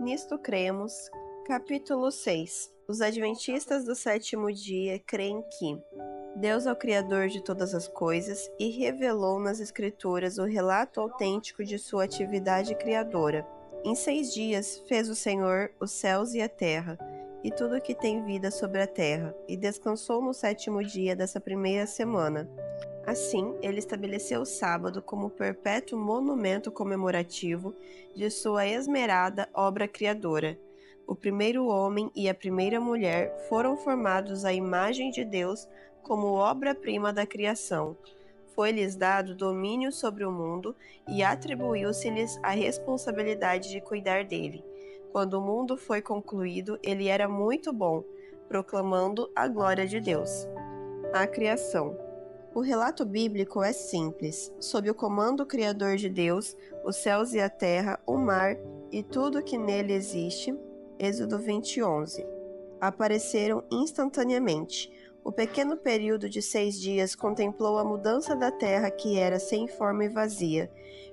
Nisto cremos. Capítulo 6. Os adventistas do sétimo dia creem que Deus é o Criador de todas as coisas e revelou nas Escrituras o relato autêntico de sua atividade criadora. Em 6 dias fez o Senhor os céus e a terra, e tudo que tem vida sobre a terra, e descansou no sétimo dia dessa primeira semana. Assim, ele estabeleceu o sábado como perpétuo monumento comemorativo de sua esmerada obra criadora. O primeiro homem e a primeira mulher foram formados à imagem de Deus como obra-prima da criação. Foi-lhes dado domínio sobre o mundo e atribuiu-se-lhes a responsabilidade de cuidar dele. Quando o mundo foi concluído, ele era muito bom, proclamando a glória de Deus. A criação. O relato bíblico é simples. Sob o comando criador de Deus, os céus e a terra, o mar e tudo que nele existe, Êxodo 20:11, apareceram instantaneamente. O pequeno período de 6 dias contemplou a mudança da terra que era sem forma e vazia,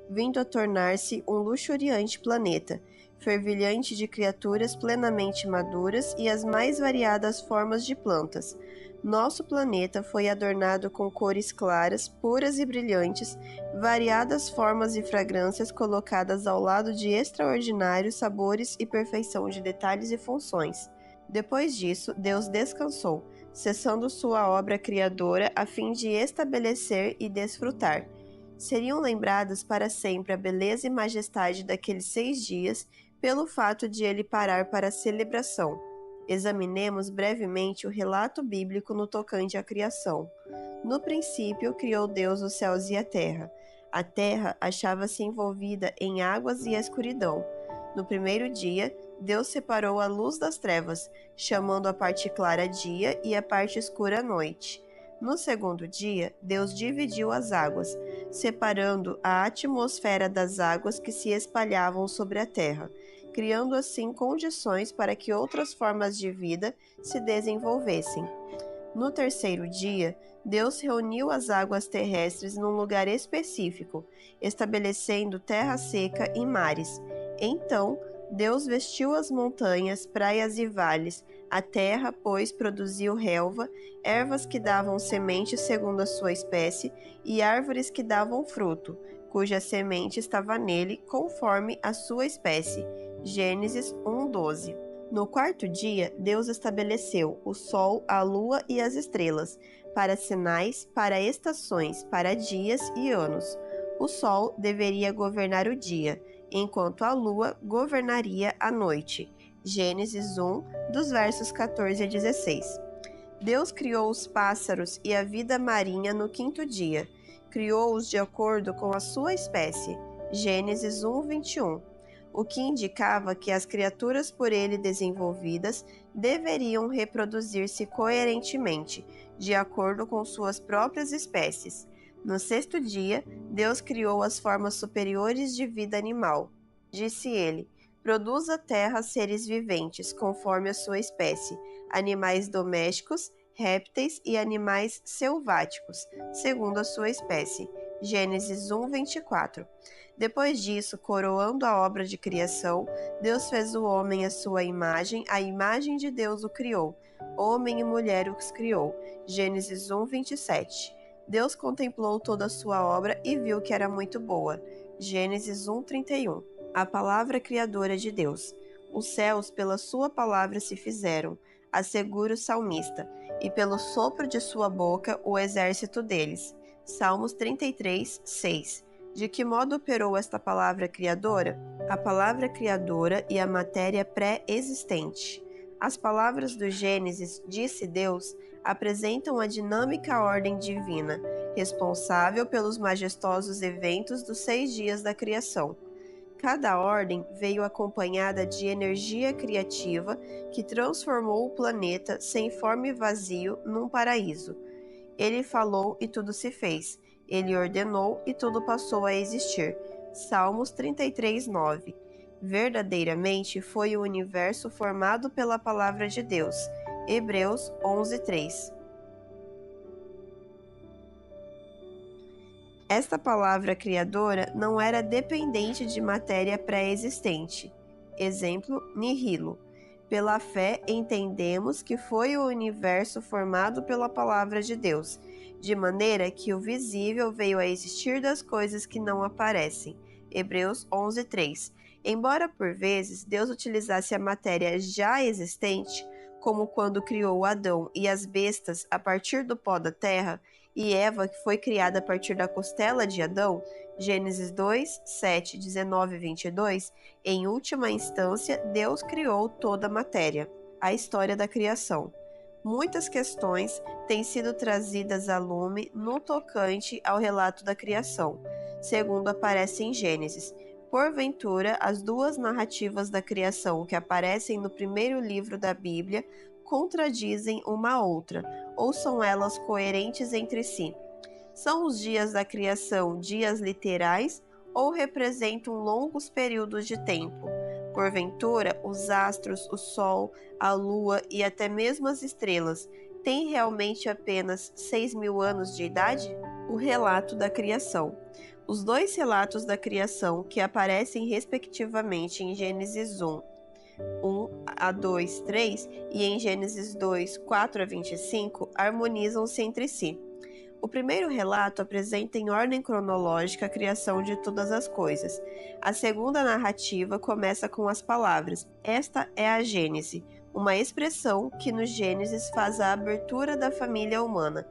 vindo a tornar-se um luxuriante planeta, fervilhante de criaturas plenamente maduras e as mais variadas formas de plantas. Nosso planeta foi adornado com cores claras, puras e brilhantes, variadas formas e fragrâncias colocadas ao lado de extraordinários sabores e perfeição de detalhes e funções. Depois disso, Deus descansou, cessando sua obra criadora a fim de estabelecer e desfrutar. Seriam lembradas para sempre a beleza e majestade daqueles 6 dias pelo fato de ele parar para a celebração. Examinemos brevemente o relato bíblico no tocante à criação. No princípio, criou Deus os céus e a terra. A terra achava-se envolvida em águas e escuridão. No primeiro dia, Deus separou a luz das trevas, chamando a parte clara dia e a parte escura noite. No segundo dia, Deus dividiu as águas, separando a atmosfera das águas que se espalhavam sobre a terra, criando assim condições para que outras formas de vida se desenvolvessem. No terceiro dia, Deus reuniu as águas terrestres num lugar específico, estabelecendo terra seca e mares. Então, Deus vestiu as montanhas, praias e vales. A terra, pois, produziu relva, ervas que davam semente segundo a sua espécie, e árvores que davam fruto, cuja semente estava nele, conforme a sua espécie. Gênesis 1:12. No quarto dia, Deus estabeleceu o sol, a lua e as estrelas, para sinais, para estações, para dias e anos. O sol deveria governar o dia, enquanto a lua governaria a noite. Gênesis 1, dos versos 14 a 16. Deus criou os pássaros e a vida marinha no quinto dia. Criou-os de acordo com a sua espécie. Gênesis 1:21. O que indicava que as criaturas por ele desenvolvidas deveriam reproduzir-se coerentemente, de acordo com suas próprias espécies. No sexto dia, Deus criou as formas superiores de vida animal. Disse ele: produz a terra seres viventes, conforme a sua espécie, animais domésticos, répteis e animais selváticos, segundo a sua espécie. Gênesis 1:24. Depois disso, coroando a obra de criação, Deus fez o homem à sua imagem, a imagem de Deus o criou. Homem e mulher os criou. Gênesis 1:27. Deus contemplou toda a sua obra e viu que era muito boa. Gênesis 1:31. A palavra criadora de Deus. Os céus pela sua palavra se fizeram, assegura o salmista, e pelo sopro de sua boca o exército deles. Salmos 33:6. De que modo operou esta palavra criadora? A palavra criadora e a matéria pré-existente. As palavras do Gênesis, disse Deus, apresentam a dinâmica ordem divina, responsável pelos majestosos eventos dos 6 dias da criação. Cada ordem veio acompanhada de energia criativa que transformou o planeta sem forma e vazio num paraíso. Ele falou e tudo se fez. Ele ordenou e tudo passou a existir. Salmos 33:9. Verdadeiramente foi o universo formado pela palavra de Deus. Hebreus 11:3. Esta palavra criadora não era dependente de matéria pré-existente. exemplo, nihilo. Pela fé, entendemos que foi o universo formado pela palavra de Deus, de maneira que o visível veio a existir das coisas que não aparecem. Hebreus 11:3. Embora por vezes Deus utilizasse a matéria já existente, como quando criou Adão e as bestas a partir do pó da terra, e Eva, que foi criada a partir da costela de Adão, Gênesis 2, 7, 19 e 22, em última instância, Deus criou toda a matéria. A história da criação. Muitas questões têm sido trazidas a lume no tocante ao relato da criação, segundo aparece em Gênesis. Porventura, as duas narrativas da criação que aparecem no primeiro livro da Bíblia contradizem uma outra, ou são elas coerentes entre si? São os dias da criação dias literais ou representam longos períodos de tempo? Porventura, os astros, o Sol, a Lua e até mesmo as estrelas têm realmente apenas 6.000 anos de idade? O relato da criação. Os dois relatos da criação que aparecem respectivamente em Gênesis 1, 1 a 2, 3 e em Gênesis 2, 4 a 25 harmonizam-se entre si. O primeiro relato apresenta em ordem cronológica a criação de todas as coisas. A segunda narrativa começa com as palavras: "Esta é a Gênese", uma expressão que no Gênesis faz a abertura da família humana.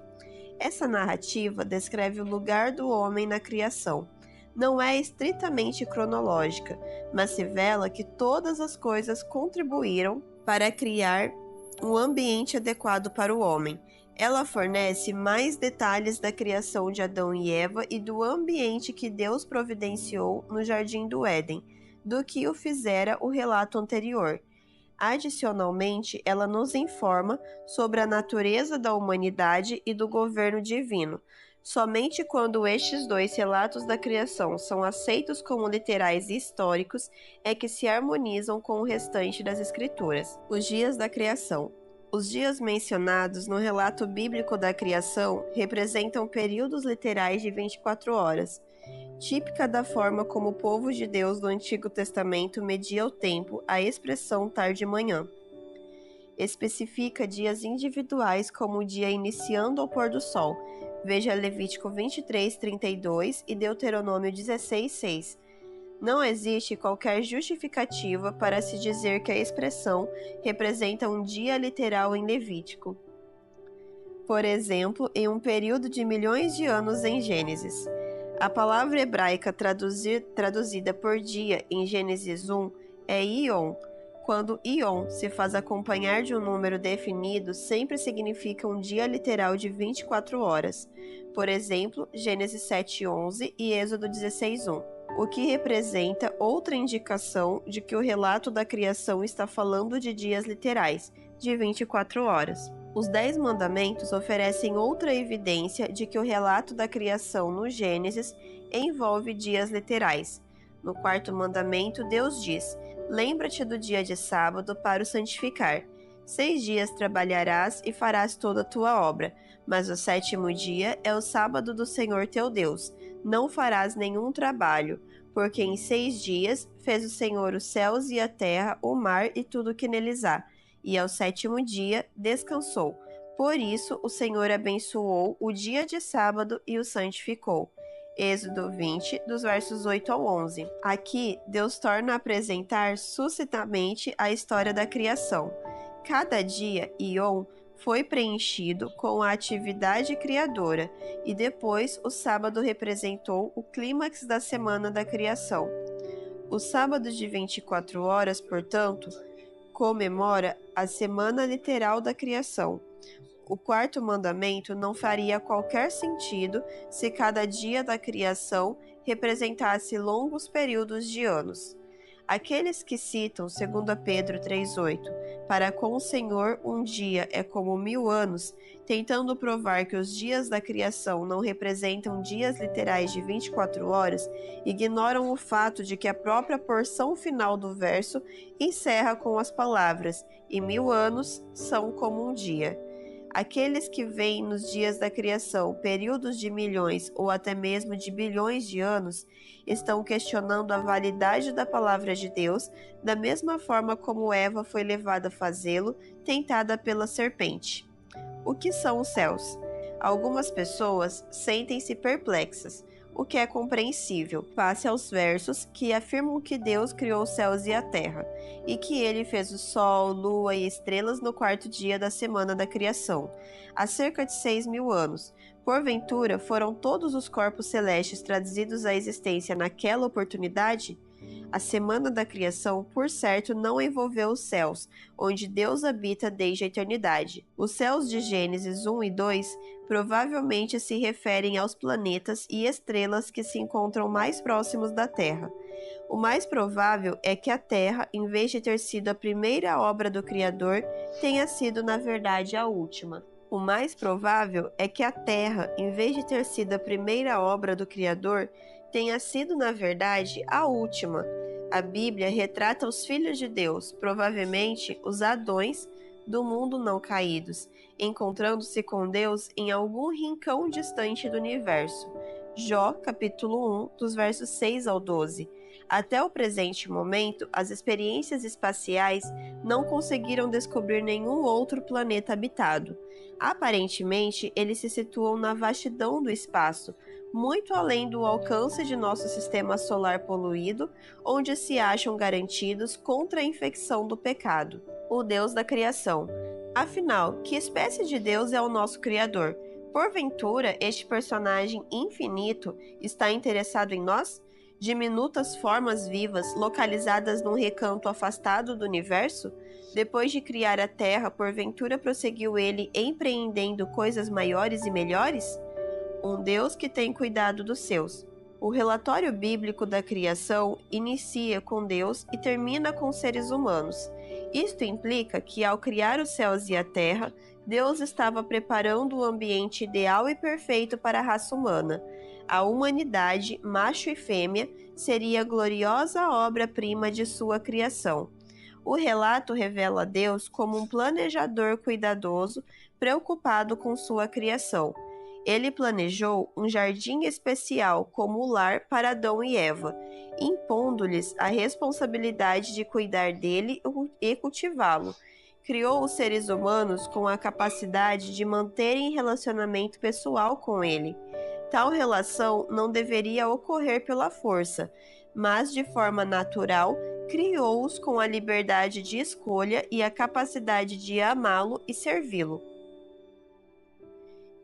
Essa narrativa descreve o lugar do homem na criação. Não é estritamente cronológica, mas revela que todas as coisas contribuíram para criar um ambiente adequado para o homem. Ela fornece mais detalhes da criação de Adão e Eva e do ambiente que Deus providenciou no Jardim do Éden, do que o fizera o relato anterior. Adicionalmente, ela nos informa sobre a natureza da humanidade e do governo divino. Somente quando estes dois relatos da criação são aceitos como literais e históricos é que se harmonizam com o restante das Escrituras. Os dias da criação. Os dias mencionados no relato bíblico da criação representam períodos literais de 24 horas, típica da forma como o povo de Deus do Antigo Testamento media o tempo. A expressão tarde-manhã especifica dias individuais como o dia iniciando ao pôr do sol. Veja Levítico 23:32 e Deuteronômio 16:6. Não existe qualquer justificativa para se dizer que a expressão representa um dia literal em Levítico. Por exemplo, em um período de milhões de anos em Gênesis. A palavra hebraica traduzida por dia em Gênesis 1 é Ion. Quando Ion se faz acompanhar de um número definido, sempre significa um dia literal de 24 horas. Por exemplo, Gênesis 7:11 e Êxodo 16:1. O que representa outra indicação de que o relato da criação está falando de dias literais, de 24 horas. Os 10 mandamentos oferecem outra evidência de que o relato da criação no Gênesis envolve dias literais. No quarto mandamento, Deus diz: "Lembra-te do dia de sábado para o santificar. 6 dias trabalharás e farás toda a tua obra, mas o sétimo dia é o sábado do Senhor teu Deus. Não farás nenhum trabalho, porque em 6 dias fez o Senhor os céus e a terra, o mar e tudo o que neles há, e ao sétimo dia descansou. Por isso o Senhor abençoou o dia de sábado e o santificou." Êxodo 20, dos versos 8 ao 11. Aqui, Deus torna a apresentar sucintamente a história da criação. Cada dia, Ion, foi preenchido com a atividade criadora, e depois o sábado representou o clímax da semana da criação. O sábado de 24 horas, portanto, comemora a semana literal da criação. O quarto mandamento não faria qualquer sentido se cada dia da criação representasse longos períodos de anos. Aqueles que citam 2 Pedro 3,8, para com o Senhor um dia é como 1000 anos, tentando provar que os dias da criação não representam dias literais de 24 horas, ignoram o fato de que a própria porção final do verso encerra com as palavras: "E 1000 anos são como um dia." Aqueles que veem nos dias da criação períodos de milhões ou até mesmo de bilhões de anos estão questionando a validade da palavra de Deus, da mesma forma como Eva foi levada a fazê-lo, tentada pela serpente. O que são os céus? Algumas pessoas sentem-se perplexas, o que é compreensível, face aos versos que afirmam que Deus criou os céus e a terra, e que ele fez o sol, lua e estrelas no quarto dia da semana da criação, há cerca de 6.000 anos. Porventura, foram todos os corpos celestes trazidos à existência naquela oportunidade? A semana da criação, por certo, não envolveu os céus, onde Deus habita desde a eternidade. Os céus de Gênesis 1 e 2 provavelmente se referem aos planetas e estrelas que se encontram mais próximos da Terra. O mais provável é que a Terra, em vez de ter sido a primeira obra do Criador, tenha sido, na verdade, a última. O mais provável é que a Terra, em vez de ter sido a primeira obra do Criador, tenha sido, na verdade, a última. A Bíblia retrata os filhos de Deus, provavelmente os Adões do mundo não caídos, encontrando-se com Deus em algum rincão distante do universo. Jó, capítulo 1, dos versos 6 ao 12. Até o presente momento, as experiências espaciais não conseguiram descobrir nenhum outro planeta habitado. Aparentemente, eles se situam na vastidão do espaço, muito além do alcance de nosso sistema solar poluído, onde se acham garantidos contra a infecção do pecado. O Deus da criação. Afinal, que espécie de Deus é o nosso Criador? Porventura, este personagem infinito está interessado em nós? Diminutas formas vivas localizadas num recanto afastado do universo? Depois de criar a Terra, porventura prosseguiu ele empreendendo coisas maiores e melhores? Um Deus que tem cuidado dos seus. O relatório bíblico da criação inicia com Deus e termina com seres humanos. Isto implica que, ao criar os céus e a terra, Deus estava preparando o ambiente ideal e perfeito para a raça humana. A humanidade, macho e fêmea, seria a gloriosa obra-prima de sua criação. O relato revela Deus como um planejador cuidadoso, preocupado com sua criação. Ele planejou um jardim especial como lar para Adão e Eva, impondo-lhes a responsabilidade de cuidar dele e cultivá-lo. Criou os seres humanos com a capacidade de manterem relacionamento pessoal com ele. Tal relação não deveria ocorrer pela força, mas de forma natural, criou-os com a liberdade de escolha e a capacidade de amá-lo e servi-lo.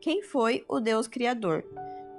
Quem foi o Deus Criador?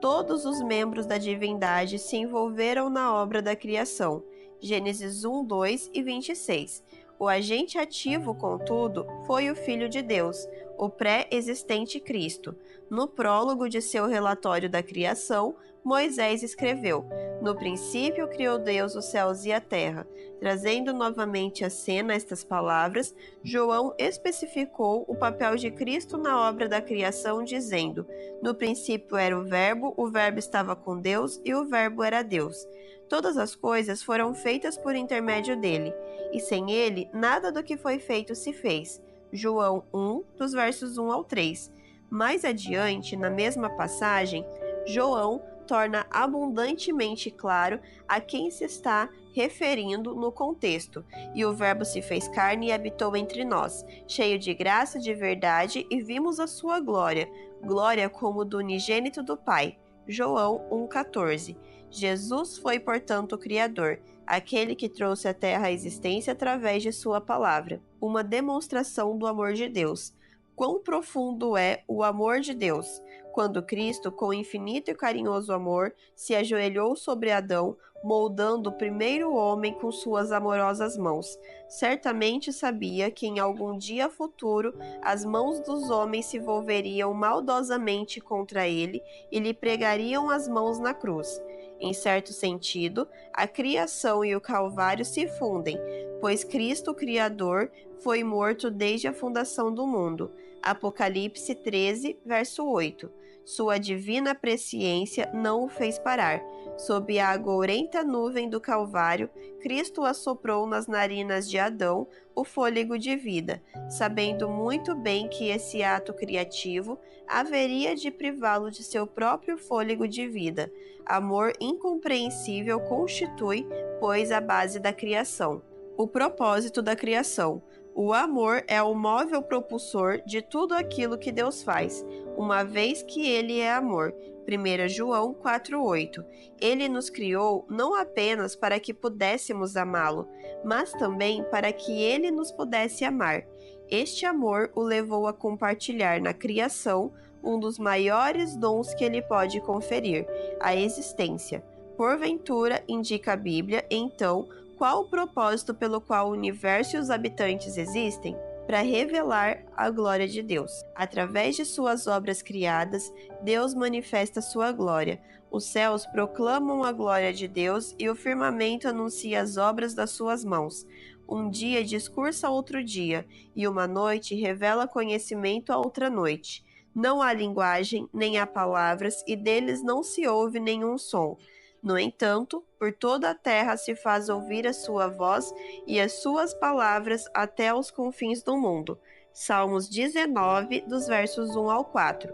Todos os membros da divindade se envolveram na obra da criação. Gênesis 1, 2 e 26. O agente ativo, contudo, foi o Filho de Deus, o pré-existente Cristo. No prólogo de seu relatório da criação, Moisés escreveu: No princípio criou Deus os céus e a terra. Trazendo novamente à cena estas palavras, João especificou o papel de Cristo na obra da criação, dizendo: No princípio era o Verbo estava com Deus e o Verbo era Deus. Todas as coisas foram feitas por intermédio dele, e sem ele nada do que foi feito se fez. João 1, dos versos 1 ao 3. Mais adiante, na mesma passagem, João torna abundantemente claro a quem se está referindo no contexto. E o Verbo se fez carne e habitou entre nós, cheio de graça e de verdade, e vimos a sua glória, glória como do unigênito do Pai. João 1,14. Jesus foi, portanto, o Criador, aquele que trouxe a terra à existência através de sua palavra, uma demonstração do amor de Deus. Quão profundo é o amor de Deus! Quando Cristo, com infinito e carinhoso amor, se ajoelhou sobre Adão, moldando o primeiro homem com suas amorosas mãos. Certamente sabia que em algum dia futuro as mãos dos homens se volveriam maldosamente contra ele e lhe pregariam as mãos na cruz. Em certo sentido, a criação e o Calvário se fundem, pois Cristo, o Criador, foi morto desde a fundação do mundo. Apocalipse 13, verso 8. Sua divina presciência não o fez parar. Sob a agourenta nuvem do Calvário, Cristo assoprou nas narinas de Adão o fôlego de vida, sabendo muito bem que esse ato criativo haveria de privá-lo de seu próprio fôlego de vida. Amor incompreensível constitui, pois, a base da criação. O propósito da criação. O amor é o móvel propulsor de tudo aquilo que Deus faz, uma vez que Ele é amor. 1 João 4,8. Ele nos criou não apenas para que pudéssemos amá-lo, mas também para que Ele nos pudesse amar. Este amor o levou a compartilhar na criação um dos maiores dons que Ele pode conferir, a existência. Porventura, indica a Bíblia, então, qual o propósito pelo qual o universo e os habitantes existem? Para revelar a glória de Deus. Através de suas obras criadas, Deus manifesta sua glória. Os céus proclamam a glória de Deus e o firmamento anuncia as obras das suas mãos. Um dia discursa a outro dia, e uma noite revela conhecimento a outra noite. Não há linguagem, nem há palavras, e deles não se ouve nenhum som. No entanto, por toda a terra se faz ouvir a sua voz e as suas palavras até aos confins do mundo. Salmos 19, dos versos 1 ao 4.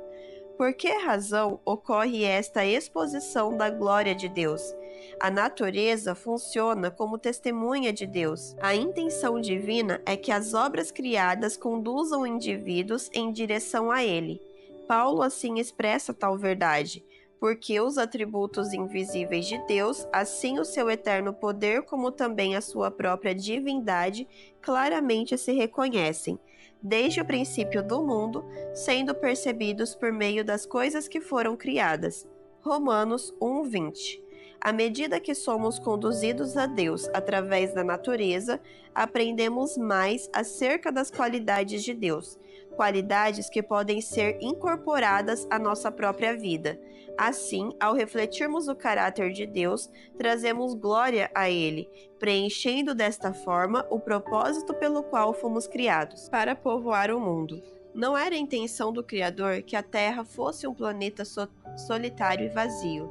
Por que razão ocorre esta exposição da glória de Deus? A natureza funciona como testemunha de Deus. A intenção divina é que as obras criadas conduzam indivíduos em direção a Ele. Paulo assim expressa tal verdade. Porque os atributos invisíveis de Deus, assim o seu eterno poder como também a sua própria divindade, claramente se reconhecem, desde o princípio do mundo, sendo percebidos por meio das coisas que foram criadas. Romanos 1:20. À medida que somos conduzidos a Deus através da natureza, aprendemos mais acerca das qualidades de Deus, qualidades que podem ser incorporadas à nossa própria vida. Assim, ao refletirmos o caráter de Deus, trazemos glória a Ele, preenchendo desta forma o propósito pelo qual fomos criados, para povoar o mundo. Não era a intenção do Criador que a Terra fosse um planeta solitário e vazio.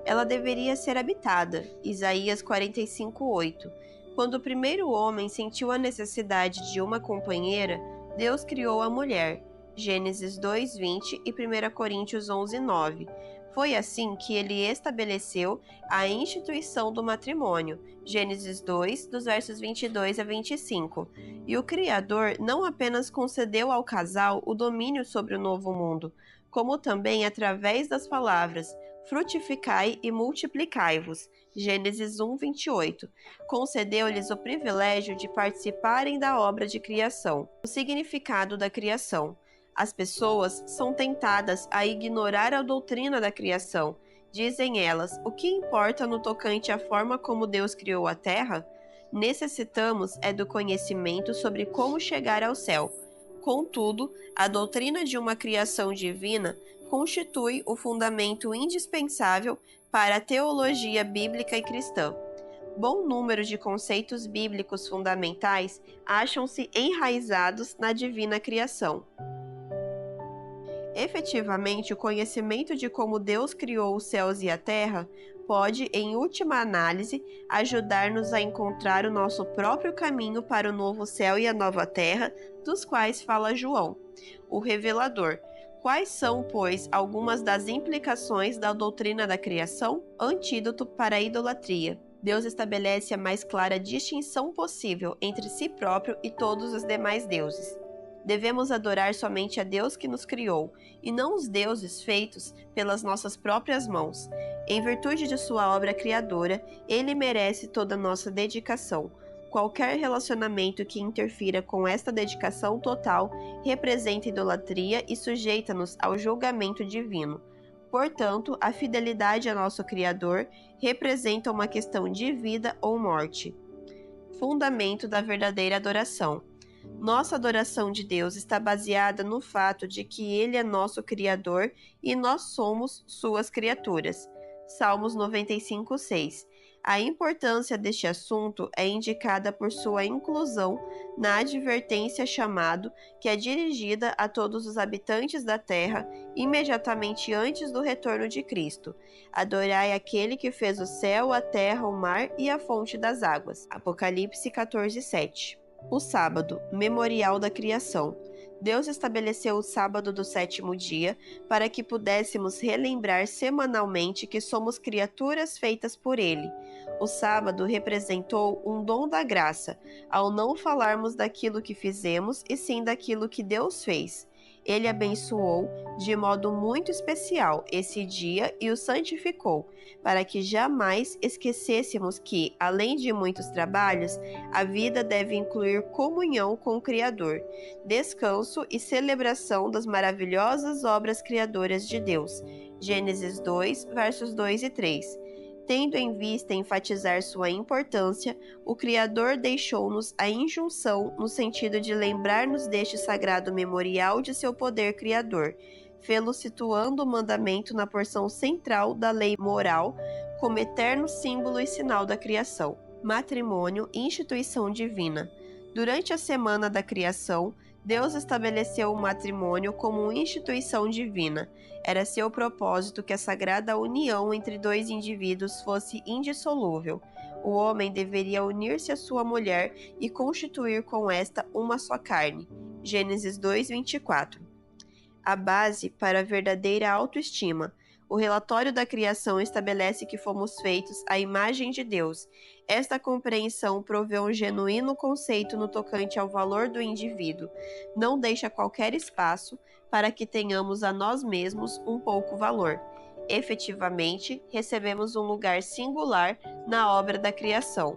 Ela deveria ser habitada. Isaías 45:8. Quando o primeiro homem sentiu a necessidade de uma companheira, Deus criou a mulher. Gênesis 2:20 e 1 Coríntios 11:9. Foi assim que ele estabeleceu a instituição do matrimônio, Gênesis 2, dos versos 22 a 25. E o Criador não apenas concedeu ao casal o domínio sobre o novo mundo, como também através das palavras frutificai e multiplicai-vos, Gênesis 1:28. Concedeu-lhes o privilégio de participarem da obra de criação. O significado da criação. As pessoas são tentadas a ignorar a doutrina da criação. Dizem elas, o que importa no tocante à forma como Deus criou a terra? Necessitamos é do conhecimento sobre como chegar ao céu. Contudo, a doutrina de uma criação divina constitui o fundamento indispensável para a teologia bíblica e cristã. Bom número de conceitos bíblicos fundamentais acham-se enraizados na divina criação. Efetivamente, o conhecimento de como Deus criou os céus e a terra pode, em última análise, ajudar-nos a encontrar o nosso próprio caminho para o novo céu e a nova terra, dos quais fala João, o revelador. Quais são, pois, algumas das implicações da doutrina da criação? Antídoto para a idolatria. Deus estabelece a mais clara distinção possível entre si próprio e todos os demais deuses. Devemos adorar somente a Deus que nos criou, e não os deuses feitos pelas nossas próprias mãos. Em virtude de sua obra criadora, ele merece toda a nossa dedicação. Qualquer relacionamento que interfira com esta dedicação total representa idolatria e sujeita-nos ao julgamento divino. Portanto, a fidelidade a nosso Criador representa uma questão de vida ou morte. Fundamento da verdadeira adoração. Nossa adoração de Deus está baseada no fato de que Ele é nosso Criador e nós somos suas criaturas. Salmos 95:6. A importância deste assunto é indicada por sua inclusão na advertência chamado, que é dirigida a todos os habitantes da terra imediatamente antes do retorno de Cristo. Adorai aquele que fez o céu, a terra, o mar e a fonte das águas. Apocalipse 14:7. O sábado, memorial da criação. Deus estabeleceu o sábado do sétimo dia para que pudéssemos relembrar semanalmente que somos criaturas feitas por Ele. O sábado representou um dom da graça, ao não falarmos daquilo que fizemos e sim daquilo que Deus fez. Ele abençoou de modo muito especial esse dia e o santificou, para que jamais esquecêssemos que, além de muitos trabalhos, a vida deve incluir comunhão com o Criador, descanso e celebração das maravilhosas obras criadoras de Deus. Gênesis 2, versos 2 e 3. Tendo em vista enfatizar sua importância, o Criador deixou-nos a injunção no sentido de lembrar-nos deste sagrado memorial de seu poder criador, fê-lo situando o mandamento na porção central da lei moral, como eterno símbolo e sinal da criação. Matrimônio, instituição divina. Durante a semana da criação, Deus estabeleceu o matrimônio como uma instituição divina. Era seu propósito que a sagrada união entre dois indivíduos fosse indissolúvel. O homem deveria unir-se à sua mulher e constituir com esta uma só carne. Gênesis 2:24. A base para a verdadeira autoestima. O relatório da criação estabelece que fomos feitos à imagem de Deus. Esta compreensão provê um genuíno conceito no tocante ao valor do indivíduo. Não deixa qualquer espaço para que tenhamos a nós mesmos um pouco valor. Efetivamente, recebemos um lugar singular na obra da criação,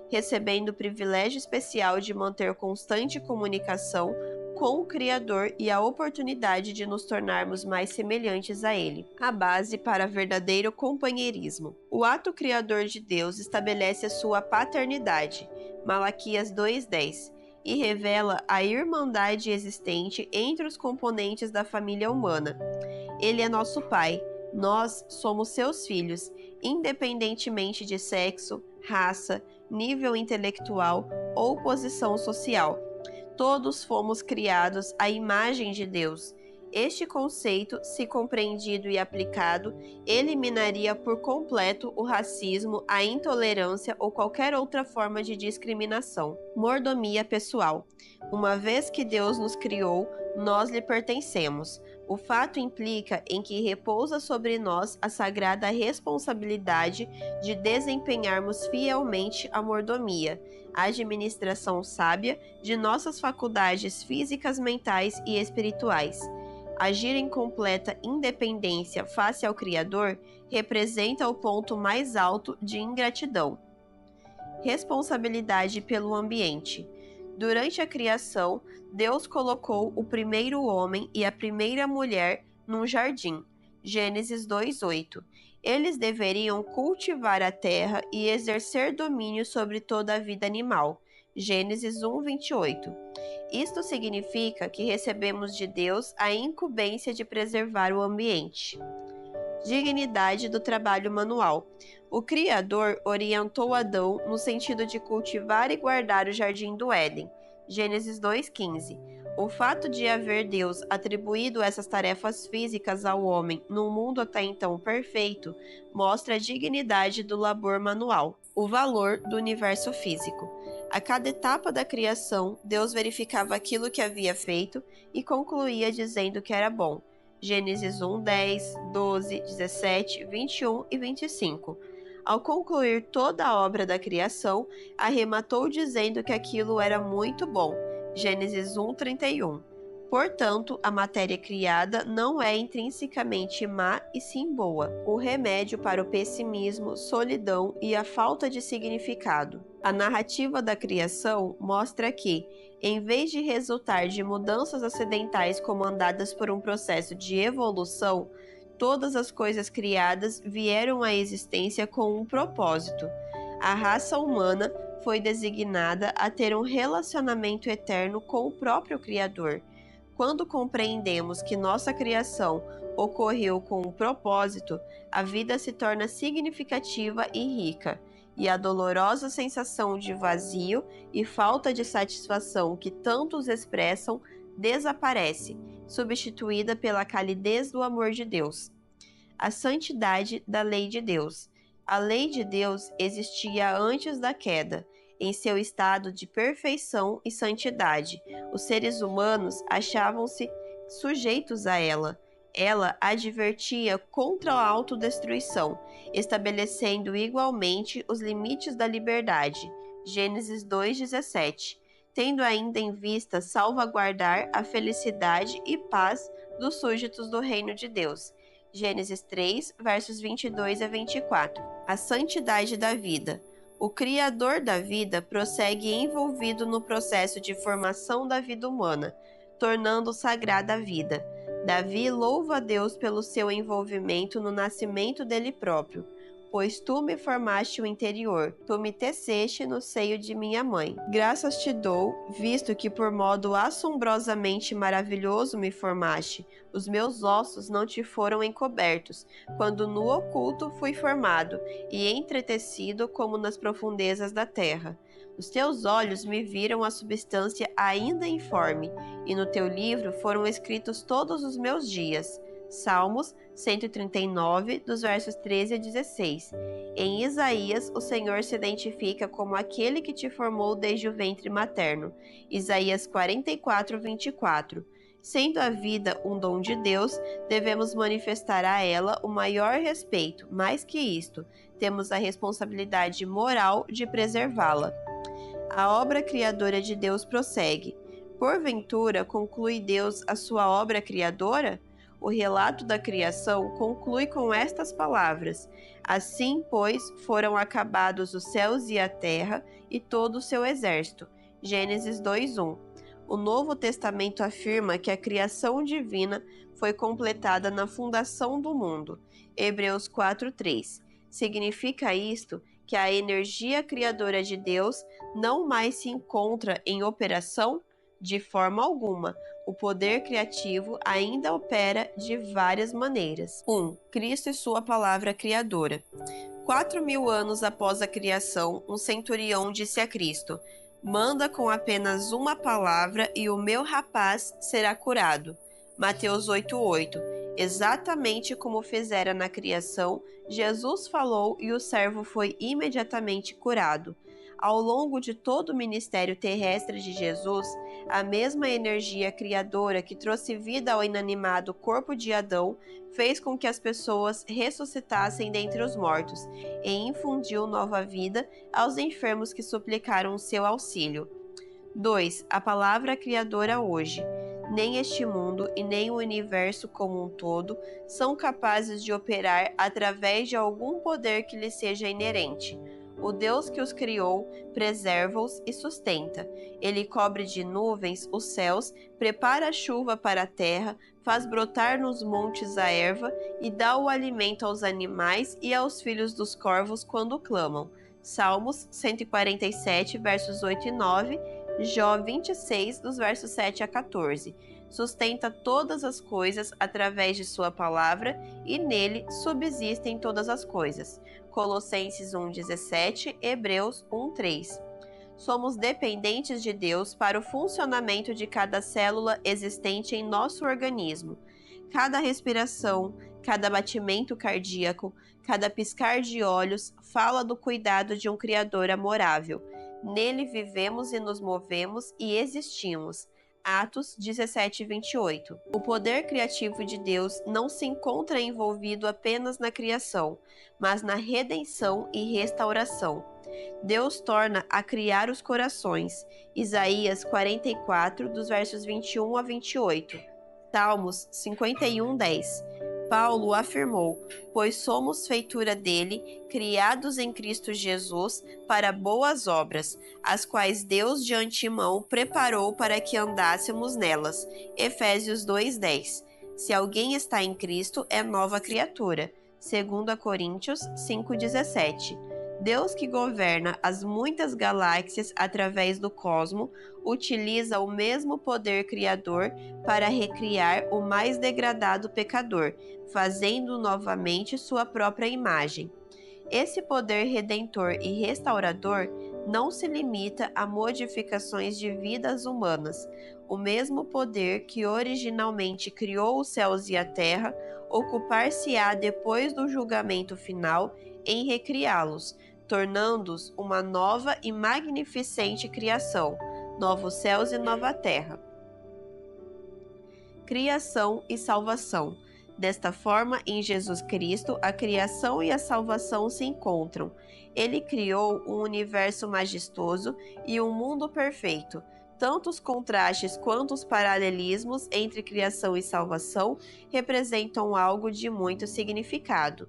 recebendo o privilégio especial de manter constante comunicação com o Criador e a oportunidade de nos tornarmos mais semelhantes a Ele. A base para verdadeiro companheirismo. O ato criador de Deus estabelece a sua paternidade, Malaquias 2:10, e revela a irmandade existente entre os componentes da família humana. Ele é nosso Pai, nós somos seus filhos, independentemente de sexo, raça, nível intelectual ou posição social. Todos fomos criados à imagem de Deus. Este conceito, se compreendido e aplicado, eliminaria por completo o racismo, a intolerância ou qualquer outra forma de discriminação. Mordomia pessoal. Uma vez que Deus nos criou, nós lhe pertencemos. O fato implica em que repousa sobre nós a sagrada responsabilidade de desempenharmos fielmente a mordomia, a administração sábia de nossas faculdades físicas, mentais e espirituais. Agir em completa independência face ao Criador representa o ponto mais alto de ingratidão. Responsabilidade pelo ambiente. Durante a criação, Deus colocou o primeiro homem e a primeira mulher num jardim. Gênesis 2:8. Eles deveriam cultivar a terra e exercer domínio sobre toda a vida animal. Gênesis 1:28. Isto significa que recebemos de Deus a incumbência de preservar o ambiente. Dignidade do trabalho manual. O Criador orientou Adão no sentido de cultivar e guardar o jardim do Éden. Gênesis 2:15. O fato de haver Deus atribuído essas tarefas físicas ao homem num mundo até então perfeito mostra a dignidade do labor manual. O valor do universo físico. A cada etapa da criação, Deus verificava aquilo que havia feito e concluía dizendo que era bom. Gênesis 1, 10, 12, 17, 21 e 25. Ao concluir toda a obra da criação, arrematou dizendo que aquilo era muito bom. Gênesis 1, 31. Portanto, a matéria criada não é intrinsecamente má e sim boa, o remédio para o pessimismo, solidão e a falta de significado. A narrativa da criação mostra que, em vez de resultar de mudanças acidentais comandadas por um processo de evolução, todas as coisas criadas vieram à existência com um propósito. A raça humana foi designada a ter um relacionamento eterno com o próprio Criador. Quando compreendemos que nossa criação ocorreu com um propósito, a vida se torna significativa e rica. e a dolorosa sensação de vazio e falta de satisfação que tantos expressam desaparece, substituída pela calidez do amor de Deus. A santidade da lei de Deus. A lei de Deus existia antes da queda, em seu estado de perfeição e santidade. Os seres humanos achavam-se sujeitos a ela. Ela advertia contra a autodestruição, estabelecendo igualmente os limites da liberdade. Gênesis 2:17. Tendo ainda em vista salvaguardar a felicidade e paz dos súditos do reino de Deus. Gênesis 3, versos 22 a 24. A santidade da vida. O Criador da vida prossegue envolvido no processo de formação da vida humana, tornando sagrada a vida. Davi louva a Deus pelo seu envolvimento no nascimento dele próprio. Pois tu me formaste o interior, tu me teceste no seio de minha mãe. Graças te dou, visto que por modo assombrosamente maravilhoso me formaste. Os meus ossos não te foram encobertos, quando no oculto fui formado, e entretecido como nas profundezas da terra. Os teus olhos me viram a substância ainda informe, e no teu livro foram escritos todos os meus dias. Salmos 139, dos versos 13 a 16. Em Isaías, o Senhor se identifica como aquele que te formou desde o ventre materno. Isaías 44, 24. Sendo a vida um dom de Deus, devemos manifestar a ela o maior respeito. Mais que isto, temos a responsabilidade moral de preservá-la. A obra criadora de Deus prossegue. Porventura, conclui Deus a sua obra criadora? O relato da criação conclui com estas palavras: Assim, pois, foram acabados os céus e a terra e todo o seu exército. Gênesis 2:1. O Novo Testamento afirma que a criação divina foi completada na fundação do mundo. Hebreus 4:3. Significa isto que a energia criadora de Deus não mais se encontra em operação? De forma alguma. O poder criativo ainda opera de várias maneiras. 1. Cristo e sua palavra criadora. 4.000 anos após a criação, um centurião disse a Cristo: Manda com apenas uma palavra e o meu rapaz será curado. Mateus 8:8. Exatamente como fizera na criação, Jesus falou e o servo foi imediatamente curado. Ao longo de todo o ministério terrestre de Jesus, a mesma energia criadora que trouxe vida ao inanimado corpo de Adão fez com que as pessoas ressuscitassem dentre os mortos e infundiu nova vida aos enfermos que suplicaram o seu auxílio. 2. A palavra criadora hoje. Nem este mundo e nem o universo como um todo são capazes de operar através de algum poder que lhes seja inerente. O Deus que os criou preserva-os e sustenta. Ele cobre de nuvens os céus, prepara a chuva para a terra, faz brotar nos montes a erva e dá o alimento aos animais e aos filhos dos corvos quando clamam. Salmos 147, versos 8 e 9, Jó 26, dos versos 7 a 14. Sustenta todas as coisas através de sua palavra e nele subsistem todas as coisas. Colossenses 1:17, Hebreus 1:3. Somos dependentes de Deus para o funcionamento de cada célula existente em nosso organismo. Cada respiração, cada batimento cardíaco, cada piscar de olhos fala do cuidado de um Criador amorável. Nele vivemos e nos movemos e existimos. Atos 17:28. O poder criativo de Deus não se encontra envolvido apenas na criação, mas na redenção e restauração. Deus torna a criar os corações. Isaías 44, dos versos 21 a 28. Salmos 51:10. Paulo afirmou: Pois somos feitura dele, criados em Cristo Jesus para boas obras, as quais Deus de antemão preparou para que andássemos nelas. Efésios 2:10. Se alguém está em Cristo, é nova criatura. 2 Coríntios 5:17. Deus, que governa as muitas galáxias através do cosmo, utiliza o mesmo poder criador para recriar o mais degradado pecador, fazendo novamente sua própria imagem. Esse poder redentor e restaurador não se limita a modificações de vidas humanas. O mesmo poder que originalmente criou os céus e a terra ocupar-se-á depois do julgamento final em recriá-los, tornando-os uma nova e magnificente criação, novos céus e nova terra. Criação e salvação. Desta forma, em Jesus Cristo, a criação e a salvação se encontram. Ele criou um universo majestoso e um mundo perfeito. Tanto os contrastes quanto os paralelismos entre criação e salvação representam algo de muito significado.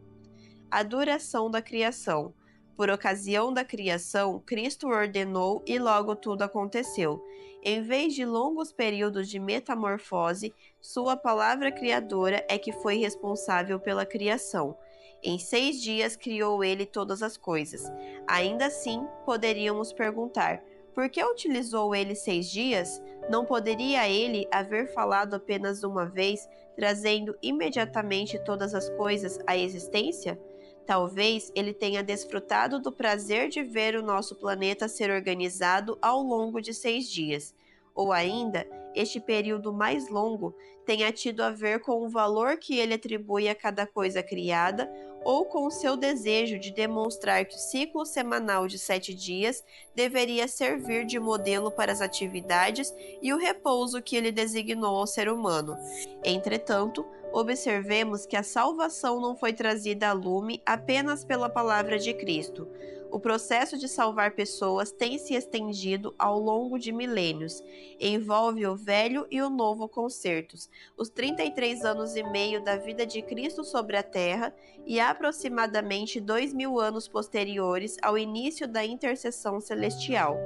A duração da criação. Por ocasião da criação, Cristo ordenou e logo tudo aconteceu. Em vez de longos períodos de metamorfose, sua palavra criadora é que foi responsável pela criação. Em 6 dias criou ele todas as coisas. Ainda assim, poderíamos perguntar: por que utilizou ele 6 dias? Não poderia ele haver falado apenas uma vez, trazendo imediatamente todas as coisas à existência? Talvez ele tenha desfrutado do prazer de ver o nosso planeta ser organizado ao longo de 6 dias. Ou ainda, este período mais longo tenha tido a ver com o valor que ele atribui a cada coisa criada, ou com o seu desejo de demonstrar que o ciclo semanal de 7 dias deveria servir de modelo para as atividades e o repouso que ele designou ao ser humano. Entretanto, observemos que a salvação não foi trazida a lume apenas pela palavra de Cristo. O processo de salvar pessoas tem se estendido ao longo de milênios. Envolve o velho e o novo concertos, os 33 anos e meio da vida de Cristo sobre a terra e aproximadamente 2000 anos posteriores ao início da intercessão celestial.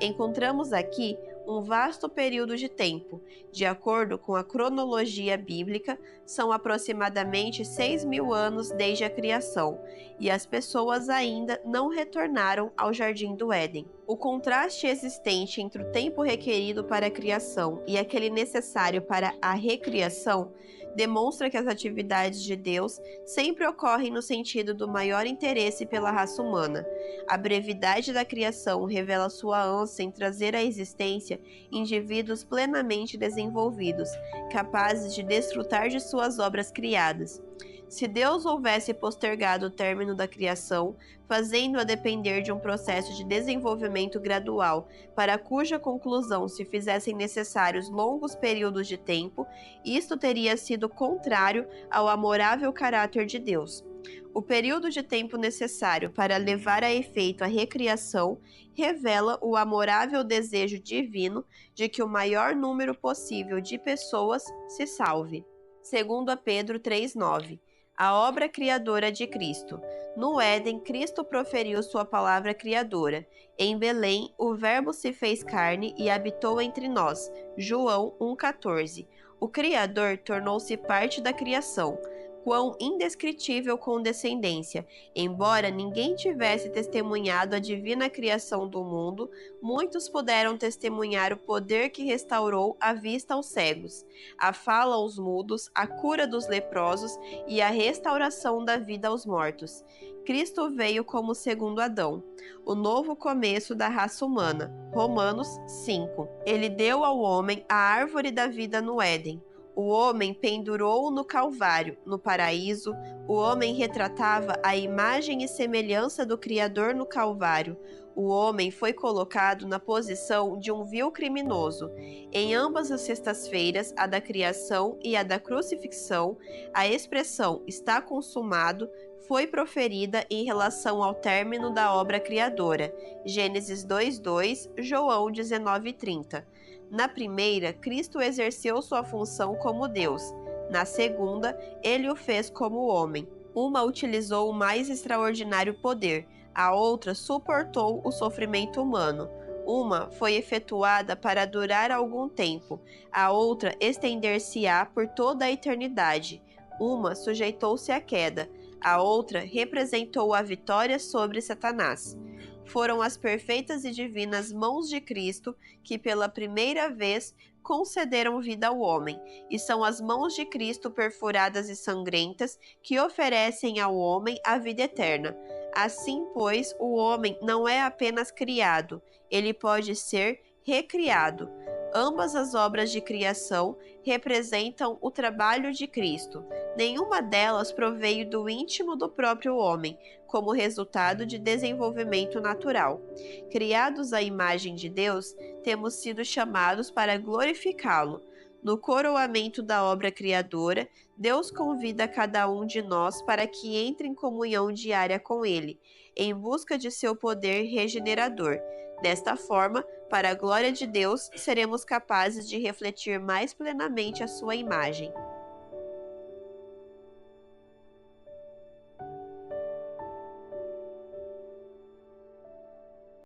Encontramos aqui um vasto período de tempo. De acordo com a cronologia bíblica, são aproximadamente 6.000 anos desde a criação, e as pessoas ainda não retornaram ao Jardim do Éden. O contraste existente entre o tempo requerido para a criação e aquele necessário para a recriação demonstra que as atividades de Deus sempre ocorrem no sentido do maior interesse pela raça humana. A brevidade da criação revela sua ânsia em trazer à existência indivíduos plenamente desenvolvidos, capazes de desfrutar de suas obras criadas. Se Deus houvesse postergado o término da criação, fazendo-a depender de um processo de desenvolvimento gradual, para cuja conclusão se fizessem necessários longos períodos de tempo, isto teria sido contrário ao amorável caráter de Deus. O período de tempo necessário para levar a efeito a recriação revela o amorável desejo divino de que o maior número possível de pessoas se salve. Segundo a Pedro 3,9. A obra criadora de Cristo. No Éden, Cristo proferiu sua palavra criadora. Em Belém, o Verbo se fez carne e habitou entre nós. João 1,14. O Criador tornou-se parte da criação. Quão indescritível condescendência! Embora ninguém tivesse testemunhado a divina criação do mundo, muitos puderam testemunhar o poder que restaurou a vista aos cegos, a fala aos mudos, a cura dos leprosos e a restauração da vida aos mortos. Cristo veio como segundo Adão, o novo começo da raça humana. Romanos 5. Ele deu ao homem a árvore da vida no Éden. O homem pendurou no Calvário, no paraíso. O homem retratava a imagem e semelhança do Criador no Calvário. O homem foi colocado na posição de um vil criminoso. Em ambas as sextas-feiras, a da criação e a da crucifixão, a expressão "está consumado" foi proferida em relação ao término da obra criadora. Gênesis 2:2, João 19:30. Na primeira, Cristo exerceu sua função como Deus. Na segunda, ele o fez como homem. Uma utilizou o mais extraordinário poder, a outra suportou o sofrimento humano. Uma foi efetuada para durar algum tempo, a outra estender-se-á por toda a eternidade. Uma sujeitou-se à queda, a outra representou a vitória sobre Satanás. Foram as perfeitas e divinas mãos de Cristo que, pela primeira vez, concederam vida ao homem, e são as mãos de Cristo perfuradas e sangrentas que oferecem ao homem a vida eterna. Assim, pois, o homem não é apenas criado, ele pode ser recriado. Ambas as obras de criação representam o trabalho de Cristo. Nenhuma delas proveio do íntimo do próprio homem, como resultado de desenvolvimento natural. Criados à imagem de Deus, temos sido chamados para glorificá-lo. No coroamento da obra criadora, Deus convida cada um de nós para que entre em comunhão diária com Ele, em busca de seu poder regenerador. Desta forma, para a glória de Deus, seremos capazes de refletir mais plenamente a sua imagem.